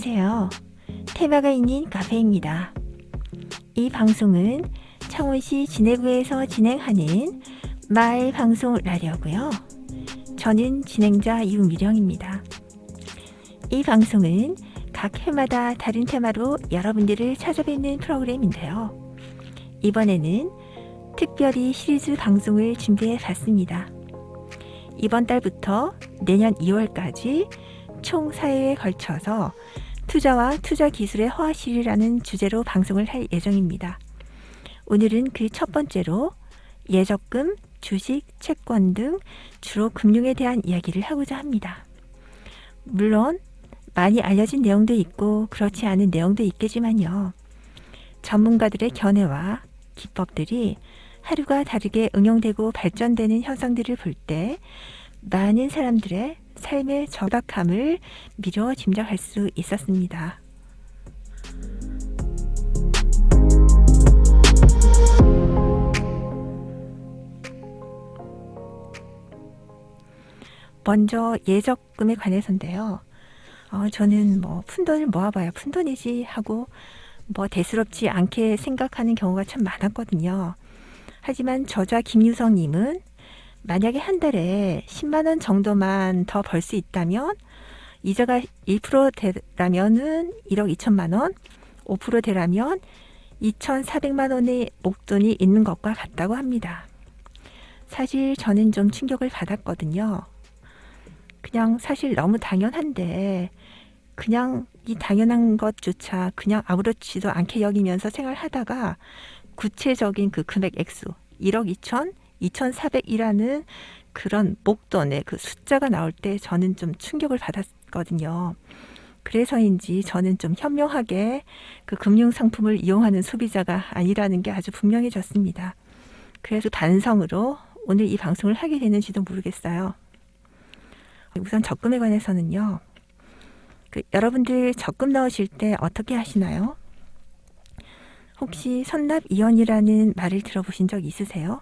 안녕하세요. 테마가 있는 카페입니다. 이 방송은 창원시 진해구에서 진행하는 마을 방송 라디오고요. 저는 진행자 유미령입니다. 이 방송은 각 회마다 다른 테마로 여러분들을 찾아뵙는 프로그램인데요. 이번에는 특별히 시리즈 방송을 준비해 봤습니다. 이번 달부터 내년 2월까지 총 4회에 걸쳐서 투자와 투자 기술의 허화실이라는 주제로 방송을 할 예정입니다. 오늘은 그 첫 번째로 예적금, 주식, 채권 등 주로 금융에 대한 이야기를 하고자 합니다. 물론 많이 알려진 내용도 있고 그렇지 않은 내용도 있겠지만요. 전문가들의 견해와 기법들이 하루가 다르게 응용되고 발전되는 현상들을 볼 때 많은 사람들의 삶의 절박함을 미뤄 짐작할 수 있었습니다. 먼저 예적금에 관해서인데요. 저는 푼돈을 모아봐야 푼돈이지 하고 대수롭지 않게 생각하는 경우가 참 많았거든요. 하지만 저자 김유성님은 만약에 한 달에 10만 원 정도만 더 벌 수 있다면 이자가 1% 되라면은 1억 2천만 원, 5% 되라면 2,400만 원의 목돈이 있는 것과 같다고 합니다. 사실 저는 좀 충격을 받았거든요. 그냥 사실 너무 당연한데 그냥 이 당연한 것조차 그냥 아무렇지도 않게 여기면서 생활하다가 구체적인 그 금액 액수 1억 2천 2,400이라는 그런 목돈의 그 숫자가 나올 때 저는 좀 충격을 받았거든요. 그래서인지 저는 좀 현명하게 그 금융상품을 이용하는 소비자가 아니라는 게 아주 분명해졌습니다. 그래서 반성으로 오늘 이 방송을 하게 되는지도 모르겠어요. 우선 적금에 관해서는요. 여러분들 적금 넣으실 때 어떻게 하시나요? 혹시 선납이원이라는 말을 들어보신 적 있으세요?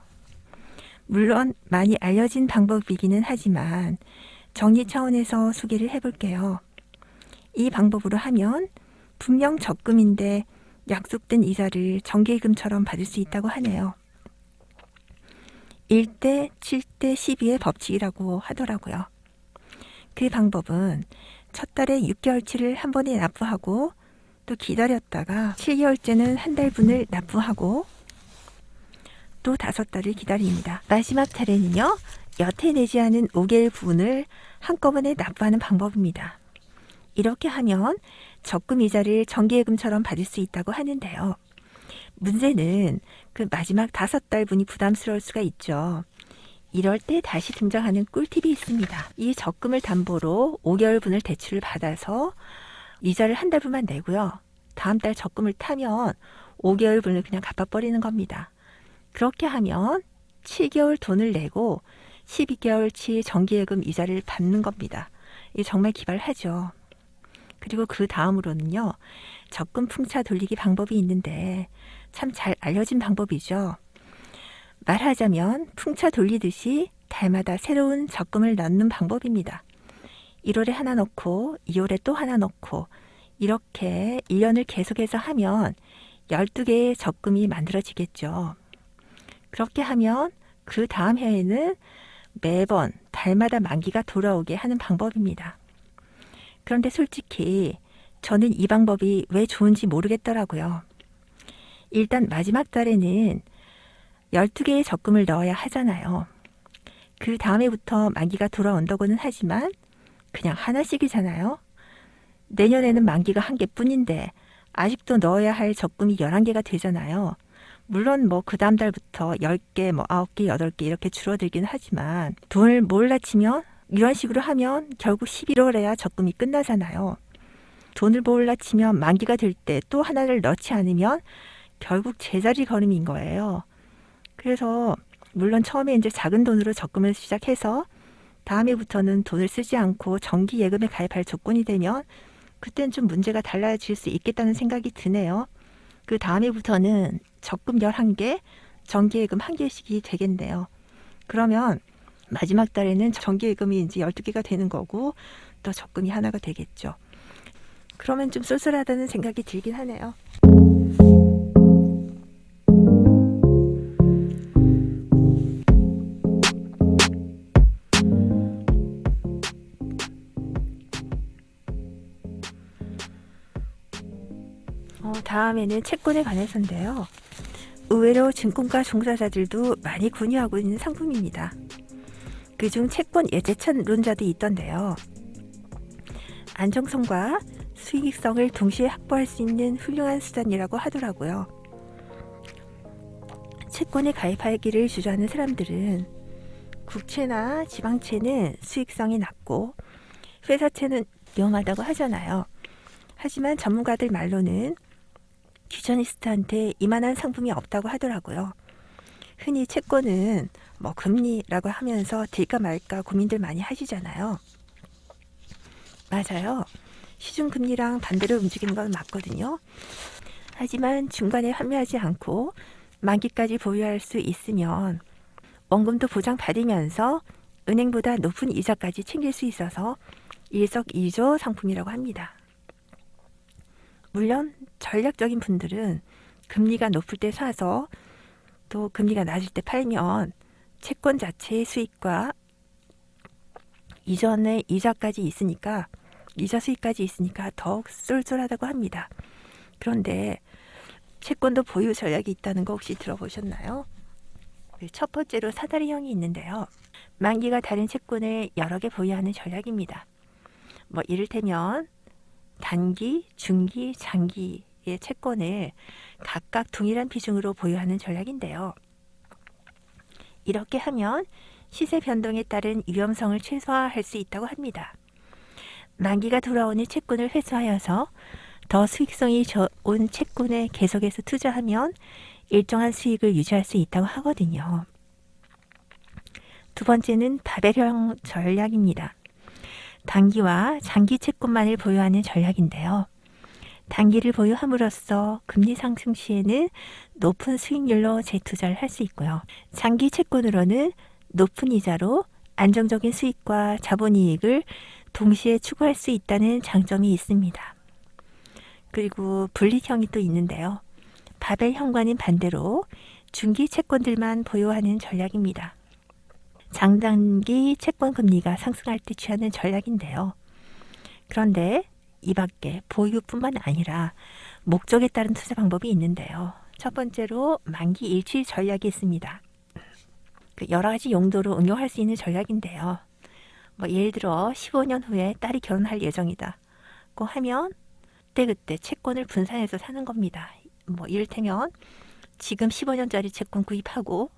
물론 많이 알려진 방법이기는 하지만 정리 차원에서 소개를 해볼게요. 이 방법으로 하면 분명 적금인데 약속된 이자를 정기예금처럼 받을 수 있다고 하네요. 1대 7대 12의 법칙이라고 하더라고요. 그 방법은 첫 달에 6개월치를 한 번에 납부하고 또 기다렸다가 7개월째는 한 달분을 납부하고 또 5달을 기다립니다. 마지막 달에는요. 여태 내지 않은 5개월 부분을 한꺼번에 납부하는 방법입니다. 이렇게 하면 적금 이자를 정기예금처럼 받을 수 있다고 하는데요. 문제는 그 마지막 5달분이 부담스러울 수가 있죠. 이럴 때 다시 등장하는 꿀팁이 있습니다. 이 적금을 담보로 5개월분을 대출을 받아서 이자를 한 달분만 내고요. 다음 달 적금을 타면 5개월분을 그냥 갚아버리는 겁니다. 그렇게 하면 7개월 돈을 내고 12개월치 정기예금 이자를 받는 겁니다. 이게 정말 기발하죠. 그리고 그 다음으로는요. 적금 풍차 돌리기 방법이 있는데 참 잘 알려진 방법이죠. 말하자면 풍차 돌리듯이 달마다 새로운 적금을 넣는 방법입니다. 1월에 하나 넣고 2월에 또 하나 넣고 이렇게 1년을 계속해서 하면 12개의 적금이 만들어지겠죠. 그렇게 하면 그 다음 해에는 매번 달마다 만기가 돌아오게 하는 방법입니다. 그런데 솔직히 저는 이 방법이 왜 좋은지 모르겠더라고요. 일단 마지막 달에는 12개의 적금을 넣어야 하잖아요. 그 다음해부터 만기가 돌아온다고는 하지만 그냥 하나씩이잖아요. 내년에는 만기가 1개뿐인데 아직도 넣어야 할 적금이 11개가 되잖아요. 물론 그 다음 달부터 10개, 9개, 8개 이렇게 줄어들긴 하지만 돈을 몰라치면 이런 식으로 하면 결국 11월에야 적금이 끝나잖아요. 돈을 몰라치면 만기가 될 때 또 하나를 넣지 않으면 결국 제자리 걸음인 거예요. 그래서 물론 처음에 이제 작은 돈으로 적금을 시작해서 다음 해부터는 돈을 쓰지 않고 정기 예금에 가입할 조건이 되면 그땐 좀 문제가 달라질 수 있겠다는 생각이 드네요. 그 다음 해부터는 적금 11개, 정기예금 1개씩이 되겠네요. 그러면 마지막 달에는 정기예금이 이제 12개가 되는 거고 또 적금이 하나가 되겠죠. 그러면 좀 쏠쏠하다는 생각이 들긴 하네요. 다음에는 채권에 관해서인데요. 의외로 증권가 종사자들도 많이 권유하고 있는 상품입니다. 그중 채권 예제천론자도 있던데요. 안정성과 수익성을 동시에 확보할 수 있는 훌륭한 수단이라고 하더라고요. 채권에 가입하기를 주저하는 사람들은 국채나 지방채는 수익성이 낮고 회사채는 위험하다고 하잖아요. 하지만 전문가들 말로는 퓨처니스트한테 이만한 상품이 없다고 하더라고요. 흔히 채권은 금리라고 하면서 들까 말까 고민들 많이 하시잖아요. 맞아요. 시중금리랑 반대로 움직이는 건 맞거든요. 하지만 중간에 환매하지 않고 만기까지 보유할 수 있으면 원금도 보장받으면서 은행보다 높은 이자까지 챙길 수 있어서 일석이조 상품이라고 합니다. 물론 전략적인 분들은 금리가 높을 때 사서 또 금리가 낮을 때 팔면 채권 자체의 수익과 이전에 이자 수익까지 있으니까 더욱 쏠쏠하다고 합니다. 그런데 채권도 보유 전략이 있다는 거 혹시 들어보셨나요? 첫 번째로 사다리형이 있는데요. 만기가 다른 채권을 여러 개 보유하는 전략입니다. 이를테면 단기, 중기, 장기의 채권을 각각 동일한 비중으로 보유하는 전략인데요. 이렇게 하면 시세 변동에 따른 위험성을 최소화할 수 있다고 합니다. 만기가 돌아오는 채권을 회수하여서 더 수익성이 좋은 채권에 계속해서 투자하면 일정한 수익을 유지할 수 있다고 하거든요. 두 번째는 바벨형 전략입니다. 단기와 장기 채권만을 보유하는 전략인데요. 단기를 보유함으로써 금리 상승 시에는 높은 수익률로 재투자를 할 수 있고요. 장기 채권으로는 높은 이자로 안정적인 수익과 자본이익을 동시에 추구할 수 있다는 장점이 있습니다. 그리고 분리형이 또 있는데요. 바벨형과는 반대로 중기 채권들만 보유하는 전략입니다. 장단기 채권 금리가 상승할 때 취하는 전략인데요. 그런데 이 밖에 보유뿐만 아니라 목적에 따른 투자 방법이 있는데요. 첫 번째로 만기 일치 전략이 있습니다. 여러 가지 용도로 응용할 수 있는 전략인데요. 예를 들어 15년 후에 딸이 결혼할 예정이다. 고 하면 그때 채권을 분산해서 사는 겁니다. 이를테면 지금 15년짜리 채권 구입하고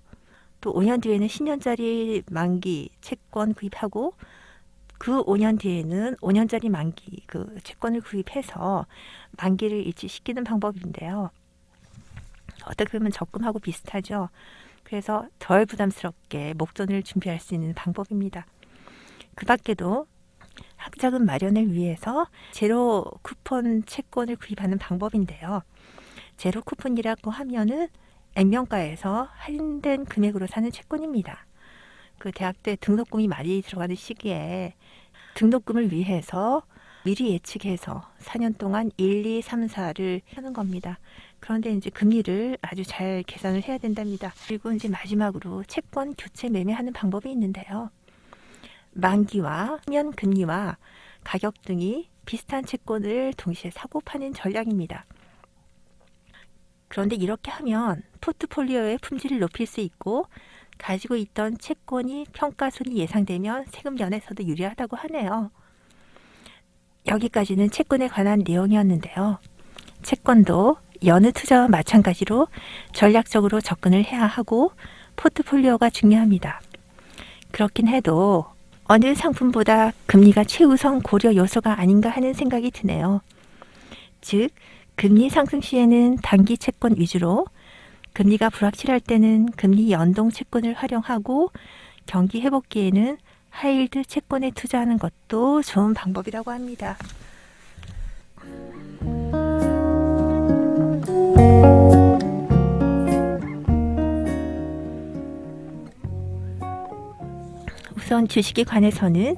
또 5년 뒤에는 10년짜리 만기 채권 구입하고 그 5년 뒤에는 5년짜리 만기 채권을 구입해서 만기를 일치시키는 방법인데요. 어떻게 보면 적금하고 비슷하죠. 그래서 덜 부담스럽게 목돈을 준비할 수 있는 방법입니다. 그 밖에도 학자금 마련을 위해서 제로 쿠폰 채권을 구입하는 방법인데요. 제로 쿠폰이라고 하면은 액면가에서 할인된 금액으로 사는 채권입니다. 대학 때 등록금이 많이 들어가는 시기에 등록금을 위해서 미리 예측해서 4년 동안 1, 2, 3, 4를 하는 겁니다. 그런데 이제 금리를 아주 잘 계산을 해야 된답니다. 그리고 이제 마지막으로 채권 교체 매매하는 방법이 있는데요. 만기와 면 금리와 가격 등이 비슷한 채권을 동시에 사고 파는 전략입니다. 그런데 이렇게 하면 포트폴리오의 품질을 높일 수 있고 가지고 있던 채권이 평가손이 예상되면 세금 면에서도 유리하다고 하네요. 여기까지는 채권에 관한 내용이었는데요. 채권도 여느 투자와 마찬가지로 전략적으로 접근을 해야 하고 포트폴리오가 중요합니다. 그렇긴 해도 어느 상품보다 금리가 최우선 고려 요소가 아닌가 하는 생각이 드네요. 즉, 금리 상승 시에는 단기 채권 위주로, 금리가 불확실할 때는 금리 연동 채권을 활용하고 경기 회복기에는 하이힐드 채권에 투자하는 것도 좋은 방법이라고 합니다. 우선 주식에 관해서는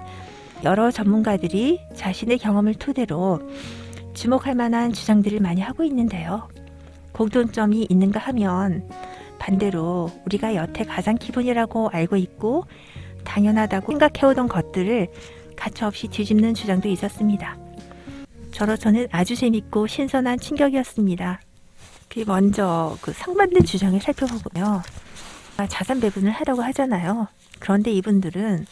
여러 전문가들이 자신의 경험을 토대로 주목할 만한 주장들을 많이 하고 있는데요. 공통점이 있는가 하면 반대로 우리가 여태 가장 기본이라고 알고 있고 당연하다고 생각해오던 것들을 가차없이 뒤집는 주장도 있었습니다. 저로서는 아주 재밌고 신선한 충격이었습니다. 먼저 상반된 주장을 살펴보고요. 자산 배분을 하라고 하잖아요. 그런데 이분들은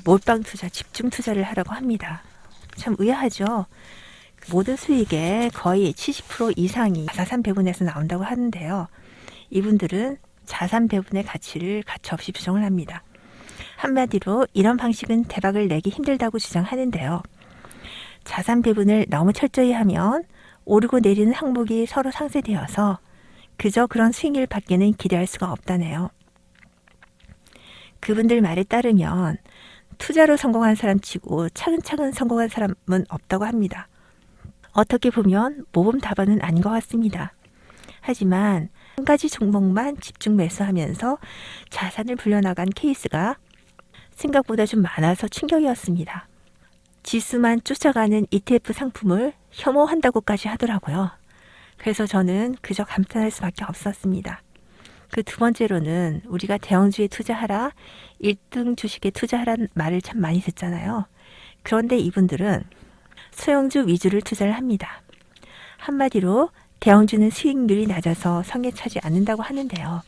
몰빵 투자, 집중 투자를 하라고 합니다. 참 의아하죠. 모든 수익의 거의 70% 이상이 자산 배분에서 나온다고 하는데요. 이분들은 자산 배분의 가치를 가차없이 부정을 합니다. 한마디로 이런 방식은 대박을 내기 힘들다고 주장하는데요. 자산 배분을 너무 철저히 하면 오르고 내리는 항목이 서로 상쇄되어서 그저 그런 수익률 밖에는 기대할 수가 없다네요. 그분들 말에 따르면 투자로 성공한 사람 치고 차근차근 성공한 사람은 없다고 합니다. 어떻게 보면 모범 답안은 아닌 것 같습니다. 하지만 한 가지 종목만 집중 매수하면서 자산을 불려나간 케이스가 생각보다 좀 많아서 충격이었습니다. 지수만 쫓아가는 ETF 상품을 혐오한다고까지 하더라고요. 그래서 저는 그저 감탄할 수밖에 없었습니다. 그 두 번째로는 우리가 대형주에 투자하라, 1등 주식에 투자하라는 말을 참 많이 듣잖아요. 그런데 이분들은 소형주 위주를 투자를 합니다. 한마디로 대형주는 수익률이 낮아서 성에 차지 않는다고 하는데요.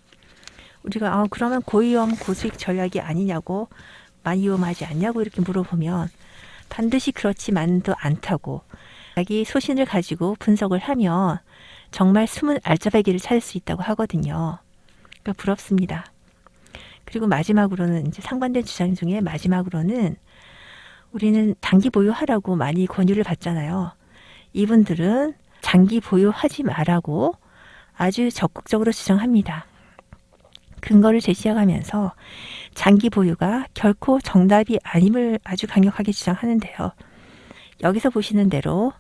우리가 그러면 고위험 고수익 전략이 아니냐고, 많이 위험하지 않냐고 이렇게 물어보면 반드시 그렇지만도 않다고, 자기 소신을 가지고 분석을 하면 정말 숨은 알짜배기를 찾을 수 있다고 하거든요. 그러니까 부럽습니다. 그리고 마지막으로는 이제 상반된 주장 중에 마지막으로는 우리는 단기 보유하라고 많이 권유를 받잖아요. 이분들은 장기 보유하지 말라고 아주 적극적으로 주장합니다. 근거를 제시해가면서 장기 보유가 결코 정답이 아님을 아주 강력하게 주장하는데요. 여기서 보시는 대로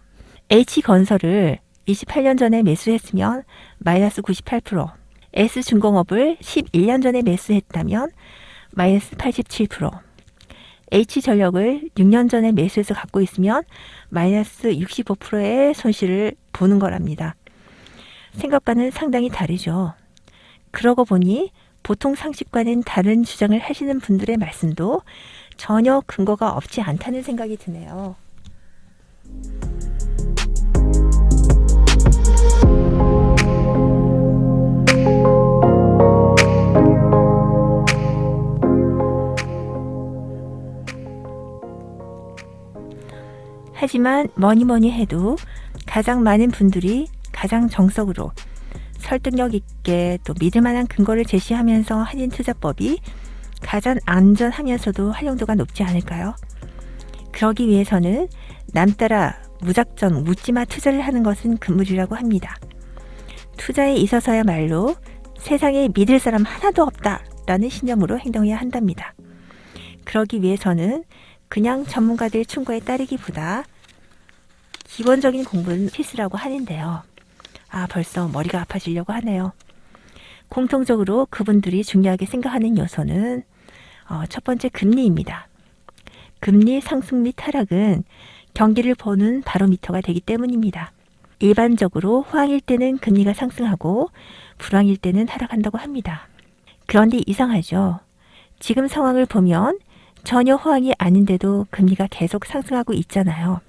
H건설을 28년 전에 매수했으면 마이너스 98%, S중공업을 11년 전에 매수했다면 마이너스 87%, H전력을 6년 전에 매수해서 갖고 있으면 마이너스 65%의 손실을 보는 거랍니다. 생각과는 상당히 다르죠. 그러고 보니 보통 상식과는 다른 주장을 하시는 분들의 말씀도 전혀 근거가 없지 않다는 생각이 드네요. 하지만 뭐니 해도 가장 많은 분들이 가장 정석으로 설득력 있게 또 믿을 만한 근거를 제시하면서 하는 투자법이 가장 안전하면서도 활용도가 높지 않을까요? 그러기 위해서는 남 따라 무작정 묻지마 투자를 하는 것은 금물이라고 합니다. 투자에 있어서야말로 세상에 믿을 사람 하나도 없다라는 신념으로 행동해야 한답니다. 그러기 위해서는 그냥 전문가들 충고에 따르기보다 기본적인 공부는 필수라고 하는데요. 벌써 머리가 아파지려고 하네요. 공통적으로 그분들이 중요하게 생각하는 요소는 첫 번째 금리입니다. 금리 상승 및 하락은 경기를 보는 바로미터가 되기 때문입니다. 일반적으로 호황일 때는 금리가 상승하고 불황일 때는 하락한다고 합니다. 그런데 이상하죠. 지금 상황을 보면 전혀 호황이 아닌데도 금리가 계속 상승하고 있잖아요.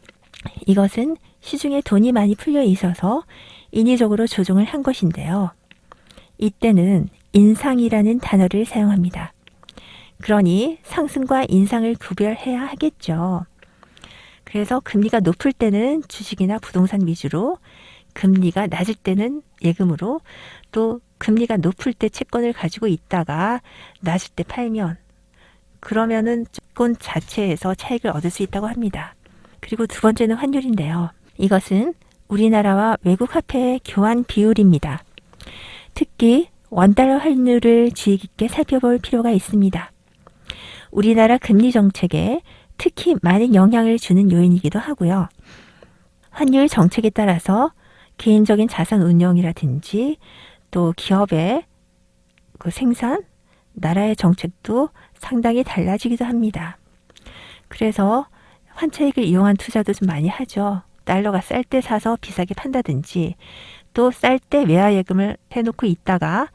이것은 시중에 돈이 많이 풀려 있어서 인위적으로 조정을 한 것인데요. 이때는 인상이라는 단어를 사용합니다. 그러니 상승과 인상을 구별해야 하겠죠. 그래서 금리가 높을 때는 주식이나 부동산 위주로, 금리가 낮을 때는 예금으로, 또 금리가 높을 때 채권을 가지고 있다가 낮을 때 팔면 그러면은 채권 자체에서 차익을 얻을 수 있다고 합니다. 그리고 두 번째는 환율인데요. 이것은 우리나라와 외국 화폐의 교환 비율입니다. 특히 원달러 환율을 주의 깊게 살펴볼 필요가 있습니다. 우리나라 금리 정책에 특히 많은 영향을 주는 요인이기도 하고요. 환율 정책에 따라서 개인적인 자산 운용이라든지 또 기업의 그 생산, 나라의 정책도 상당히 달라지기도 합니다. 그래서 환차익을 이용한 투자도 좀 많이 하죠. 달러가 쌀 때 사서 비싸게 판다든지 또 쌀 때 외화 예금을 해놓고 있다가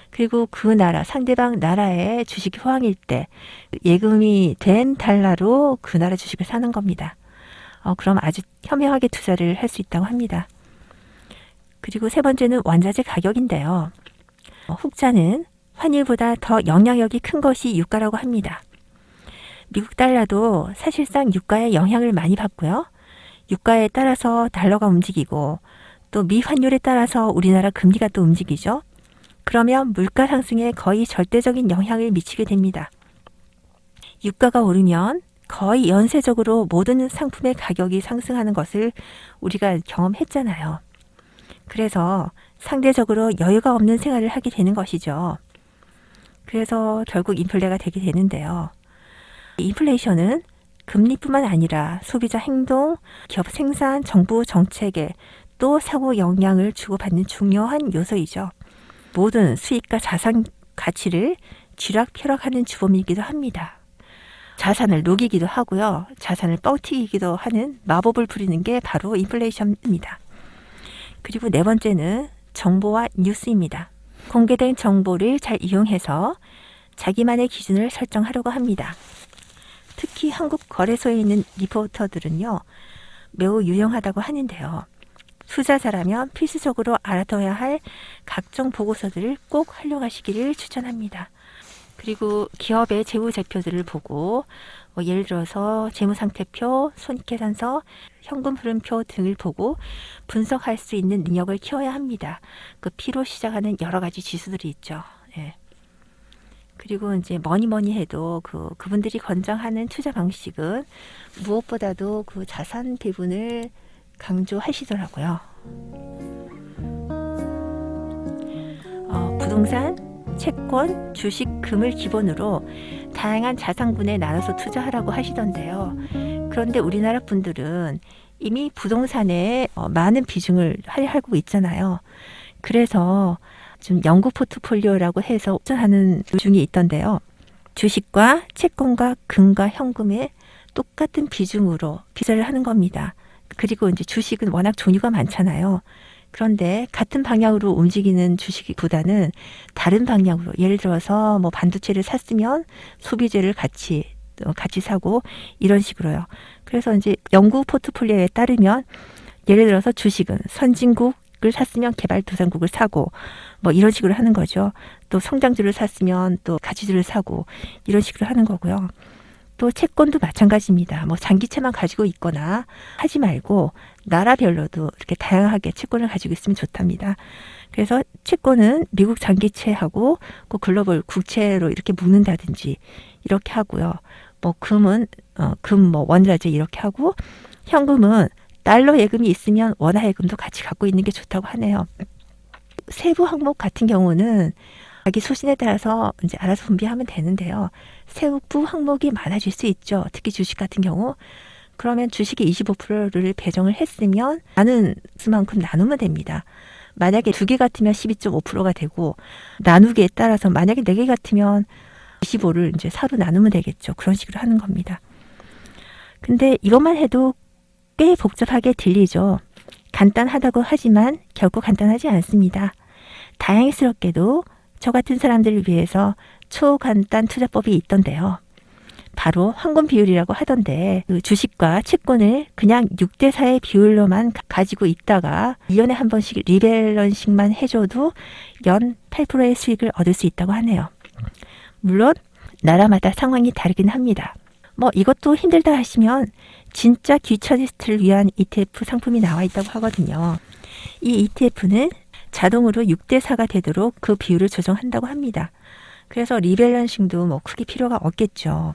그리고 그 나라 상대방 나라의 주식이 호황일 때 예금이 된 달러로 그 나라 주식을 사는 겁니다. 그럼 아주 현명하게 투자를 할 수 있다고 합니다. 그리고 세 번째는 원자재 가격인데요. 흑자는 환율보다 더 영향력이 큰 것이 유가라고 합니다. 미국 달러도 사실상 유가의 영향을 많이 받고요. 유가에 따라서 달러가 움직이고 또 미 환율에 따라서 우리나라 금리가 또 움직이죠. 그러면 물가 상승에 거의 절대적인 영향을 미치게 됩니다. 유가가 오르면 거의 연쇄적으로 모든 상품의 가격이 상승하는 것을 우리가 경험했잖아요. 그래서 상대적으로 여유가 없는 생활을 하게 되는 것이죠. 그래서 결국 인플레가 되게 되는데요. 인플레이션은 금리뿐만 아니라 소비자 행동, 기업 생산, 정부 정책에 또 상호 영향을 주고받는 중요한 요소이죠. 모든 수익과 자산 가치를 쥐락펴락하는 주범이기도 합니다. 자산을 녹이기도 하고요. 자산을 뻥튀기기도 하는 마법을 부리는 게 바로 인플레이션입니다. 그리고 네 번째는 정보와 뉴스입니다. 공개된 정보를 잘 이용해서 자기만의 기준을 설정하려고 합니다. 특히 한국 거래소에 있는 리포터들은요, 매우 유용하다고 하는데요. 투자자라면 필수적으로 알아둬야 할 각종 보고서들을 꼭 활용하시기를 추천합니다. 그리고 기업의 재무제표들을 보고 예를 들어서 재무상태표, 손익계산서, 현금 흐름표 등을 보고 분석할 수 있는 능력을 키워야 합니다. 그 P로 시작하는 여러 가지 지수들이 있죠. 예. 그리고 이제 뭐니 해도 그분들이 권장하는 투자 방식은 무엇보다도 그 자산 배분을 강조하시더라고요. 부동산, 채권, 주식, 금을 기본으로 다양한 자산군에 나눠서 투자하라고 하시던데요. 그런데 우리나라 분들은 이미 부동산에 많은 비중을 하고 있잖아요. 그래서 좀 연구 포트폴리오라고 해서 추천하는 중이 있던데요. 주식과 채권과 금과 현금에 똑같은 비중으로 투자를 하는 겁니다. 그리고 이제 주식은 워낙 종류가 많잖아요. 그런데 같은 방향으로 움직이는 주식보다는 다른 방향으로, 예를 들어서 뭐 반도체를 샀으면 소비재를 같이 사고 이런 식으로요. 그래서 이제 연구 포트폴리오에 따르면 예를 들어서 주식은 선진국을 샀으면 개발도상국을 사고 뭐 이런 식으로 하는 거죠. 또 성장주를 샀으면 또 가치주를 사고 이런 식으로 하는 거고요. 또 채권도 마찬가지입니다. 뭐 장기채만 가지고 있거나 하지 말고 나라별로도 이렇게 다양하게 채권을 가지고 있으면 좋답니다. 그래서 채권은 미국 장기채하고 그 글로벌 국채로 이렇게 묶는다든지 이렇게 하고요. 뭐 금은 뭐 원자재 이렇게 하고 현금은 달러 예금이 있으면 원화 예금도 같이 갖고 있는 게 좋다고 하네요. 세부 항목 같은 경우는 자기 소신에 따라서 이제 알아서 분배하면 되는데요. 세부 항목이 많아질 수 있죠. 특히 주식 같은 경우. 그러면 주식의 25%를 배정을 했으면 나는 수만큼 나누면 됩니다. 만약에 2개 같으면 12.5%가 되고 나누기에 따라서 만약에 4개 같으면 25를 이제 4로 나누면 되겠죠. 그런 식으로 하는 겁니다. 근데 이것만 해도 꽤 복잡하게 들리죠. 간단하다고 하지만 결코 간단하지 않습니다. 다행스럽게도 저 같은 사람들을 위해서 초간단 투자법이 있던데요. 바로 황금 비율이라고 하던데 그 주식과 채권을 그냥 6대4의 비율로만 가지고 있다가 1년에 한 번씩 리밸런싱만 해줘도 연 8%의 수익을 얻을 수 있다고 하네요. 물론 나라마다 상황이 다르긴 합니다. 뭐 이것도 힘들다 하시면 진짜 귀차니스트를 위한 ETF 상품이 나와 있다고 하거든요. 이 ETF는 자동으로 6대4가 되도록 그 비율을 조정한다고 합니다. 그래서 리밸런싱도 뭐 크게 필요가 없겠죠.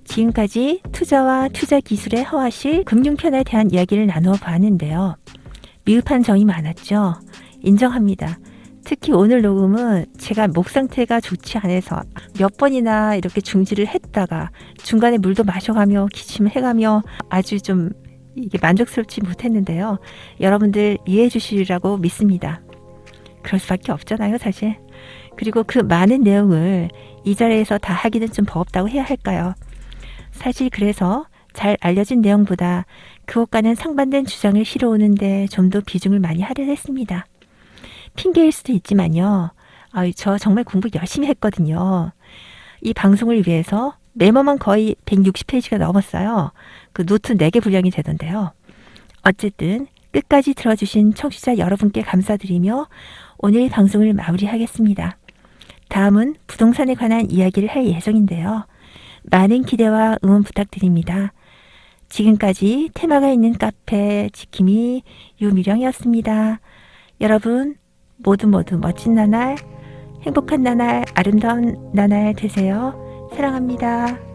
지금까지 투자와 투자 기술의 허화실, 금융편에 대한 이야기를 나누어 봤는데요. 미흡한 점이 많았죠. 인정합니다. 특히 오늘 녹음은 제가 목 상태가 좋지 않아서 몇 번이나 이렇게 중지를 했다가 중간에 물도 마셔가며 기침을 해가며 아주 좀 이게 만족스럽지 못했는데요. 여러분들 이해해 주시리라고 믿습니다. 그럴 수밖에 없잖아요, 사실. 그리고 그 많은 내용을 이 자리에서 다 하기는 좀 버겁다고 해야 할까요? 사실 그래서 잘 알려진 내용보다 그것과는 상반된 주장을 실어오는데 좀 더 비중을 많이 하려 했습니다. 핑계일 수도 있지만요. 저 정말 공부 열심히 했거든요. 이 방송을 위해서 메모만 거의 160페이지가 넘었어요. 그 노트 4개 분량이 되던데요. 어쨌든 끝까지 들어주신 청취자 여러분께 감사드리며 오늘 방송을 마무리하겠습니다. 다음은 부동산에 관한 이야기를 할 예정인데요. 많은 기대와 응원 부탁드립니다. 지금까지 테마가 있는 카페 지킴이 유미령이었습니다. 여러분 모두 멋진 나날, 행복한 나날, 아름다운 나날 되세요. 사랑합니다.